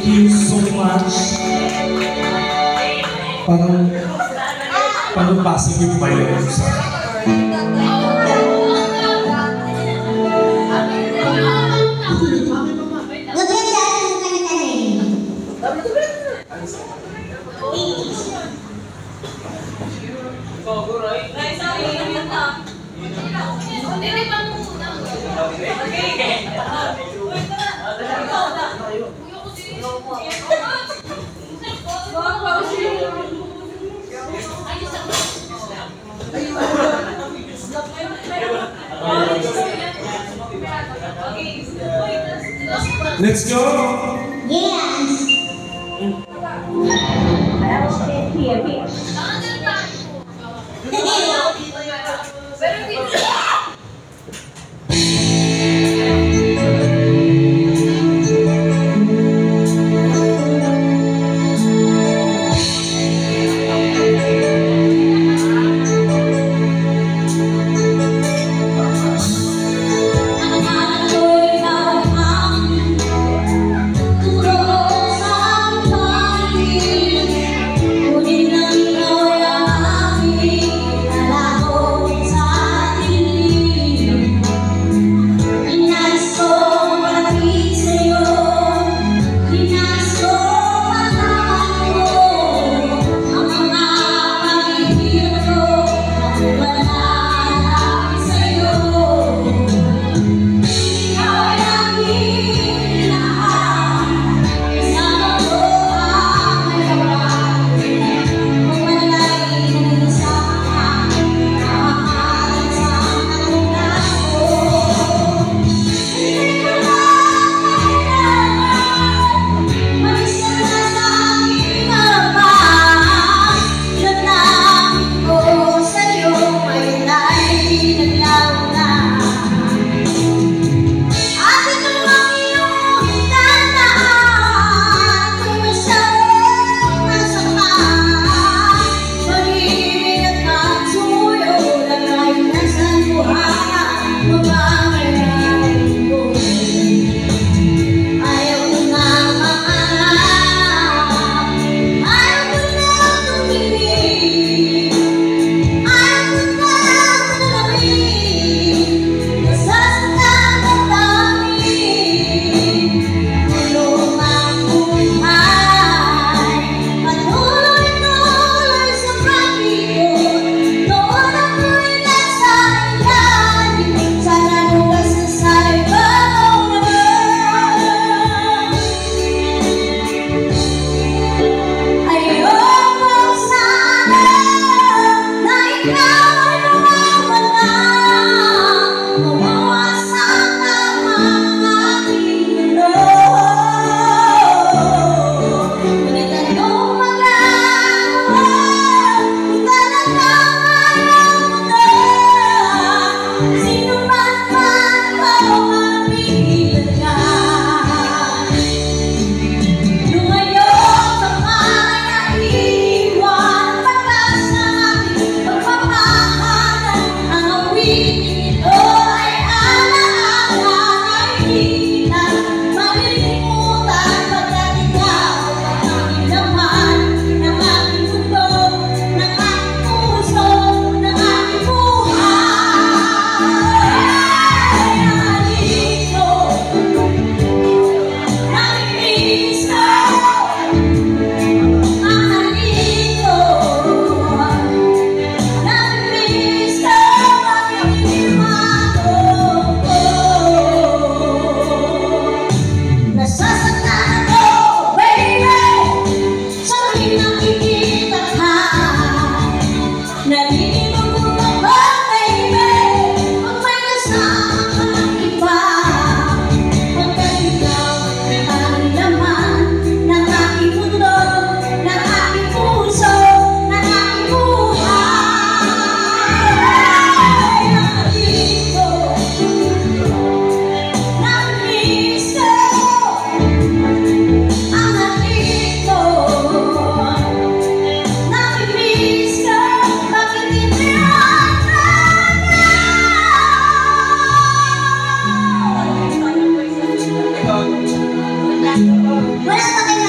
you so much. Parang positive ba yun? Let's go! Yes! Wala pa kayo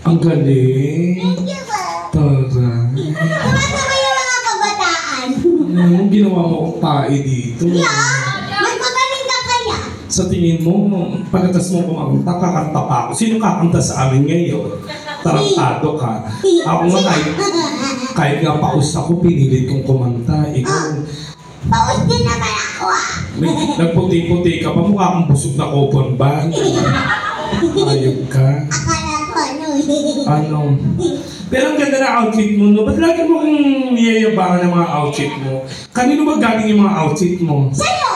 Ang galing. Thank you po. Tara. Sumasama yung mga kabataan. Anong ginawa mo kong tae dito? Yeah, mas magaling ka kaya. Sa tingin mo, pagkatas mo kumanta, kakanta pa ako. Sino kakanta sa amin ngayon? Tarantado ka. Ako nga kahit nga paus ako, pinilit kong kumanta. Ikaw, Paus din naman ako ah. nagputi-puti ka pa, mukha kang busog na coupon bag. Ayog ka. Akala ko ano eh. Ano? Pero ang ganda na outfit mo, no? Ba't lagi mo kong niyayabangan ng mga outfit mo? Kanino ba galing yung mga outfit mo? Sa'yo!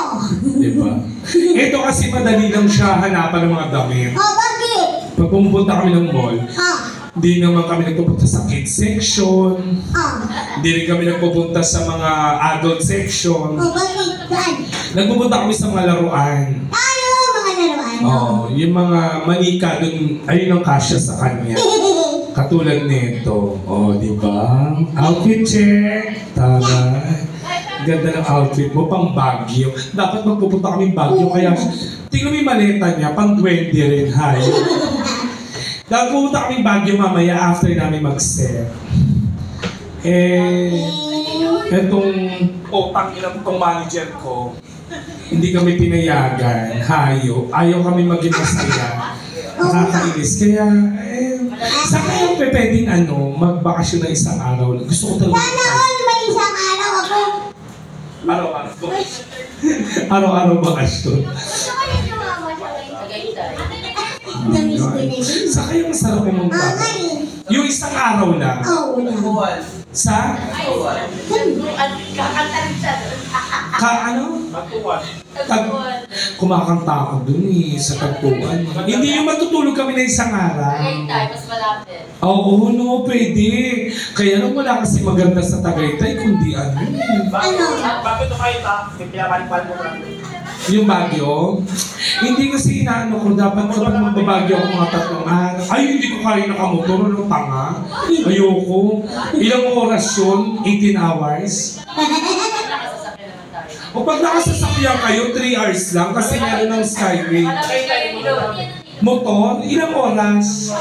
Diba? Ito kasi madali lang siya hanapan ng mga damit. Oh, bakit? Pag pumunta kami ng mall, Oh, hindi naman kami nagpupunta sa kids section, oh. hindi rin kami nagpupunta sa mga adult section. Oh, bakit? Saan? Nagpupunta kami sa mga laruan. Ano mga laruan? Oo, yung mga manika dun, ayun ang kasya sa kanya. Katulad nito. Oh, di ba? Outfit check. Tara. Ganda ng outfit mo, pang Baguio. Dapat magpupunta kami Baguio, kaya tingnan mo yung maleta niya, pang 20 rin, hay. Dapat pupunta kami Baguio mamaya after namin mag-set. Etong utang ilang tong manager ko, hindi kami pinayagan, hayo. Ayaw kami maging masaya. Nakakainis. Kaya, saan kayo pwedeng magbakasyon na isang araw? Gusto ko talaga. Sana all may isang araw ako. Araw-araw. Araw-araw bakasyon. Gusto ko rin sumama sa Tagaytay. Namiss ko na yun. Saan kayo masarap pumunta? Oo nga eh. Yung isang araw lang. Oo, wala. Sa? Ano? Kumakanta ako dun sa tagpuan. Hindi yung matutulog kami na isang araw. Tagaytay, mas malapit. Oo, no, pwede. Kaya lang wala kasi maganda sa Tagaytay, kundi ano. Ano? Bakit ito kayo ta? Pinapalipal mo lang. Yung Baguio, hindi kasi inaano ko, dapat kapag magbabagyo ako mga 3 araw. Ay, hindi ko kaya nakamotor, ano, tanga. Ayoko. Ilang oras yun? 18 hours? Nakasasakyan naman tayo. O pag nakasasakyan kayo, 3 hours lang kasi meron ng Skyway. Malapit kayo dito. Motor, ilang oras?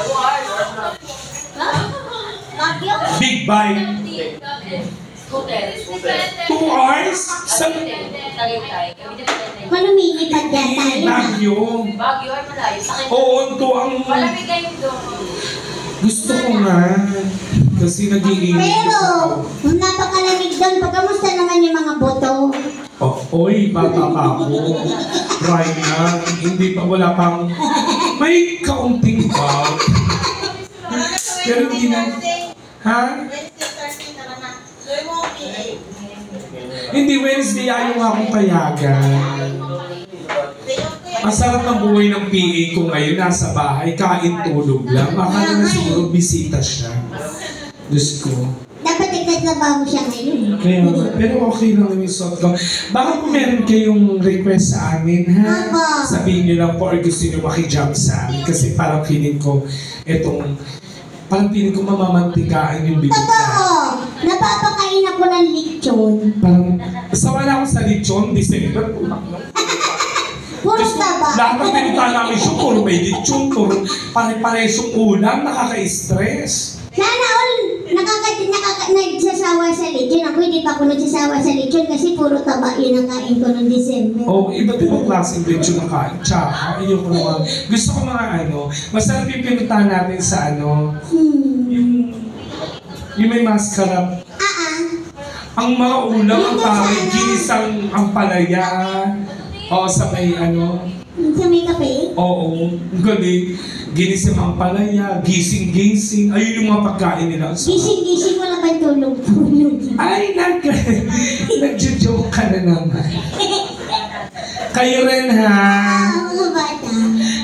Bagyo? Big bike. Scooter. 2 hours? Sa Tagaytay. Kami din Tagaytay. Malumilipad yan tayo. Baguio. Baguio ay malayo. Sa akin. Oo, ito ang Malamig kayo doon. gusto ko nga. Kasi nag-iinit Pero, ako. kung napakalamig doon, pagkamusta naman yung mga boto? Oh, oy, bata pa ako. Right na. Hindi pa, wala pang, may kaunting bout. Pero hindi na, ha? Hindi, Wednesday ayaw nga akong payagan. Ang sarap ng buhay ng PA ko ngayon, nasa bahay, kain tulog lang. Akala na siguro bisita siya. Diyos ko. Dapat nagtatrabaho siya ngayon. Kaya, pero okay lang naman yung suot ko. Baka kung meron kayong request sa amin, ha? Opo. Sabihin nyo lang po or gusto nyo makijump sa amin. Kasi parang feeling ko, parang feeling ko mamamantikaan yung bibig Totoo! na. Napapakain ako ng lechon. Parang, sawa na ako sa lechon, December, punak na. Puro Diyos ko, taba. lahat ng pinunta namin siya, puro may lechon, puro pare-pares yung ulam, nakaka-stress. Sana all nagsasawa sa lechon. Ako hindi pa ako nagsasawa sa lechon kasi puro taba yun ang kain ko noong December. O, iba't ibang klaseng lechon na kain. Tsaka, ayoko naman. Gusto ko mga masarap yung pinuntahan natin sa yung may mascarap. Ang mga ulam, ang tawag, ginisang ang palaya. O, sa may Sa may kape? oo, galing. Ginisang ang palaya, gising-gising. Ayun yung mga pagkain nila. Gising-gising wala bang tulog-tulog? Ay, nag-joke ka na naman. Kayo rin, ha?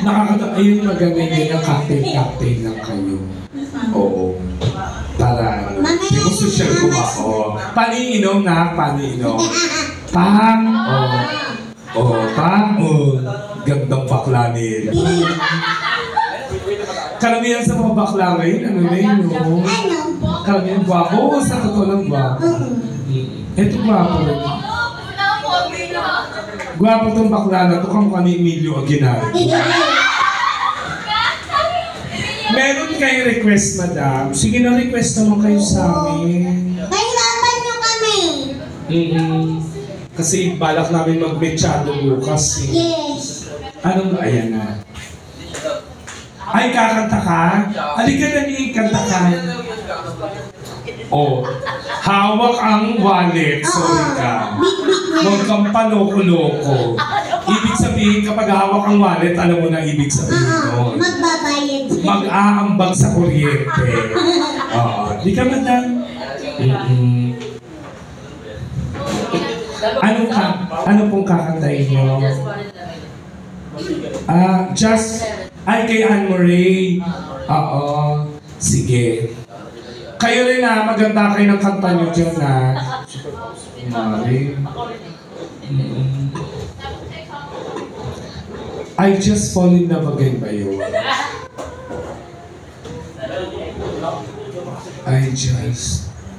Mga bata. Ayun, maganda yun ang cocktail lang kayo. Oo. Para, di mo social kumako. Paniinom na, paniinom. Pang, pang, gandang bakla nila. Karamihan sa mga bakla ngayon, ano na yun, no? Karamihan gwapo, sa totoo lang gwapo. Ito gwapo rin. Gwapo tong bakla na to, kamukha ni Emilio Aguinaldo. Meron kayong request, madam. Sige na, request naman kayo sa amin. Kahirapan nyo kami. Kasi balak namin mag-mechado bukas eh. Yes. Anong, ayan na. Ay, kakanta ka? Halika na ni, kanta ka. Oh, hawak ang wallet. Sorry ka. Huwag kang paloko-loko. Ibig sabihin, kapag hawak ang wallet, alam mo na ibig sabihin nun. Magbabayad. Mag-aambag sa kuryente. Oo. Di ka madam? Ano pong kakantayin nyo? Ay, kay Anne Marie. Oo. Sige. Kayo rin na, maganda kayo ng kanta nyo dyan na. Marie. I just fall in love again ba yun?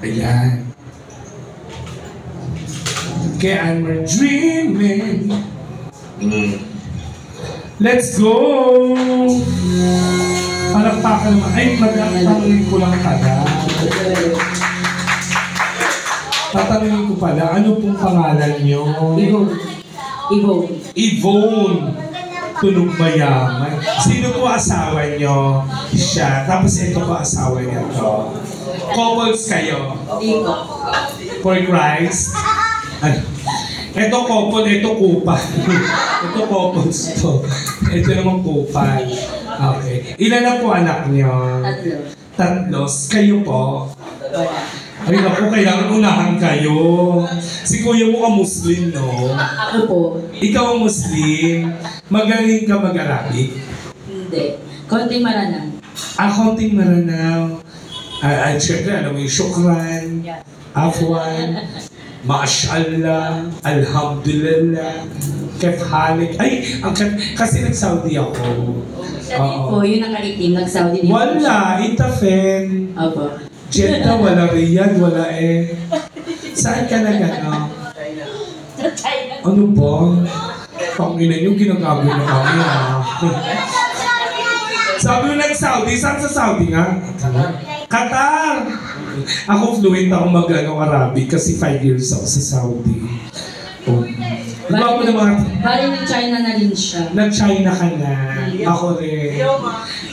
Ayan. Kay Anne Marie, dreaming. Let's go! Palakpakan naman. Ay, tatanungin ko lang pala. Tatanungin ko pala, ano pong pangalan nyo? Yvonne. Tunog mayaman. Sino po asawa nyo? Siya. Tapos ito po asawa niya to. Couples kayo? For Christ? Ito couple, ito kupal. Ito couples to. Ito naman kupal. Okay. Ilan na po anak niyo? Tatlo. Kayo po? Ay naku, kailangan unahan kayo. Si kuya mo ka Muslim, no? Ako po. Ikaw ang Muslim. Magaling ka mag-Arabic? Hindi. Konting maranaw. Konting maranaw. Siyempre, alam mo yung shukran, afwan, Mashallah, Alhamdulillah, Kef Halik. Ay, kasi nag-Saudi ako. Siya din po, yun ang kaitim, nag-Saudi din. Wala, Itafen. Opo. Jeddah, wala Riyadh, wala eh. Saan ka na gano'n? Ano ba? Panginan yung ginagawa na kami ha. Sabi mo nag-Saudi, saan sa Saudi nga? Qatar! Ako fluent ako mag-Arabic kasi 5 years ako sa Saudi. Oh. Diba ako na mga... Bali nag-China na rin siya. Nag-China ka na. Ako rin.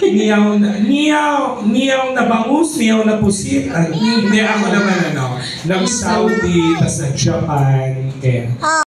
Niyaw na bangus, niyaw na pusit. Hindi ako naman nag-Saudi, tas nag-Japan. Kaya...